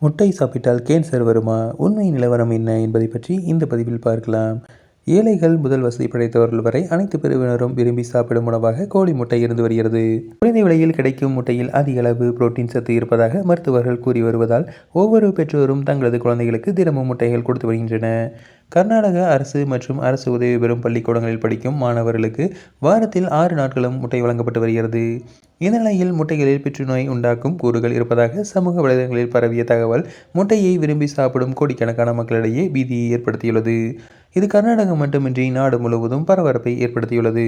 முட்டை சாப்பிட்டால் கேன்சர் வருமா? உண்மை நிலவரம் என்ன என்பதை பற்றி இந்த பதிவில் பார்க்கலாம். ஏழைகள் முதல் வசதி படைத்தவர்கள் வரை அனைத்து பிரிவினரும் விரும்பி சாப்பிடும் உணவாக கோழி முட்டை இருந்து வருகிறது. குறைந்த விலையில் கிடைக்கும் முட்டையில் அதிக அளவு புரோட்டீன் சத்து இருப்பதாக மருத்துவர்கள் கூறி வருவதால் ஒவ்வொரு பெற்றோரும் தங்களது குழந்தைகளுக்கு தினமும் முட்டைகள் கொடுத்து வருகின்றனர். கர்நாடக அரசு மற்றும் அரசு உதவி பெறும் பள்ளிக்கூடங்களில் படிக்கும் மாணவர்களுக்கு வாரத்தில் 6 நாட்களும் முட்டை வழங்கப்பட்டு வருகிறது. இந்த நிலையில் முட்டைகளில் புற்றுநோய் உண்டாக்கும் கூறுகள் இருப்பதாக சமூக வலைதளங்களில் பரவிய தகவல் முட்டையை விரும்பி சாப்பிடும் கோடிக்கணக்கான மக்களிடையே பீதியை ஏற்படுத்தியுள்ளது. இது கர்நாடகம் மட்டுமின்றி நாடு முழுவதும் பரபரப்பை ஏற்படுத்தியுள்ளது.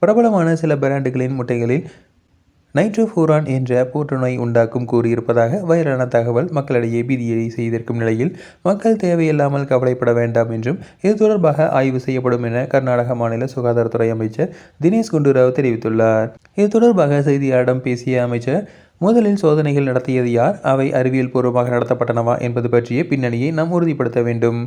பிரபலமான சில பிராண்டுகளின் முட்டைகளில் நைட்ரோஃபூரான் என்ற புற்றுநோய் உண்டாக்கும் கூறு இருப்பதாக வைரலான தகவல் மக்களிடையே பீதியை செய்திருக்கும் நிலையில் மக்கள் தேவையில்லாமல் கவலைப்பட வேண்டாம் என்றும் இது தொடர்பாக ஆய்வு செய்யப்படும் என கர்நாடக மாநில சுகாதாரத்துறை அமைச்சர் தினேஷ் குண்டுராவ் தெரிவித்துள்ளார். இது தொடர்பாக செய்தியாளரிடம் பேசிய அமைச்சர், முதலில் சோதனைகள் நடத்தியது யார், அவை அறிவியல் பூர்வமாக நடத்தப்பட்டனவா என்பது பற்றிய பின்னணியை நாம் உறுதிப்படுத்த வேண்டும்.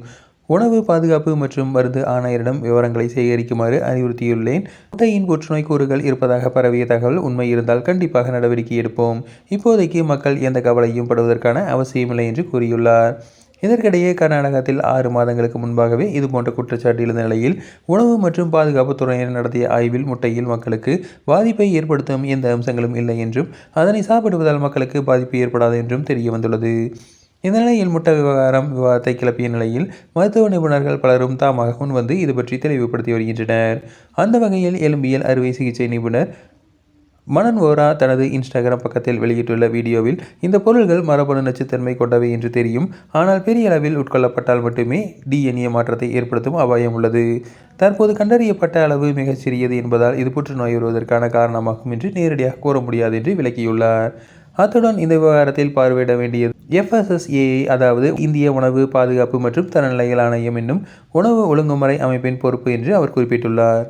உணவு பாதுகாப்பு மற்றும் மருந்து ஆணையரிடம் விவரங்களை சேகரிக்குமாறு அறிவுறுத்தியுள்ளேன். முட்டையின் புற்றுநோய் கூறுகள் இருப்பதாக பரவிய தகவல் உண்மை இருந்தால் கண்டிப்பாக நடவடிக்கை எடுப்போம். இப்போதைக்கு மக்கள் எந்த கவலையும் படுவதற்கான அவசியமில்லை என்று கூறியுள்ளார். இதற்கிடையே கர்நாடகத்தில் 6 மாதங்களுக்கு முன்பாகவே இதுபோன்ற குற்றச்சாட்டு எழுந்த நிலையில் உணவு மற்றும் பாதுகாப்பு துறையினர் நடத்திய ஆய்வில் முட்டையில் மக்களுக்கு பாதிப்பை ஏற்படுத்தும் எந்த அம்சங்களும் இல்லை என்றும் அதனை சாப்பிடுவதால் மக்களுக்கு பாதிப்பு ஏற்படாது என்றும் தெரிய வந்துள்ளது. இந்த நிலையில் முட்டை விவகாரம் விவாதத்தை கிளப்பிய நிலையில் மருத்துவ நிபுணர்கள் பலரும் தாமாக முன்வந்து இது பற்றி தெளிவுபடுத்தி வருகின்றனர். அந்த வகையில் எலும்பியல் அறுவை சிகிச்சை நிபுணர் மனன் வோரா தனது இன்ஸ்டாகிராம் பக்கத்தில் வெளியிட்டுள்ள வீடியோவில், இந்த பொருள்கள் மரபணு நச்சுத்தன்மை கொண்டவை என்று தெரியும், ஆனால் பெரிய அளவில் உட்கொள்ளப்பட்டால் மட்டுமே DNA மாற்றத்தை ஏற்படுத்தும் அபாயம் உள்ளது. தற்போது கண்டறியப்பட்ட அளவு மிகச் சிறியது என்பதால் இது புற்றுநோய் வருவதற்கான காரணமாகும் என்று நேரடியாக கூற முடியாது என்று விளக்கியுள்ளார். அத்துடன் இந்த விவகாரத்தில் பார்வையிட வேண்டியது FSSAI, அதாவது இந்திய உணவு பாதுகாப்பு மற்றும் தரநிலைகள் ஆணையம் என்னும் உணவு ஒழுங்குமுறை அமைப்பின் பொறுப்பு என்று அவர் குறிப்பிட்டுள்ளார்.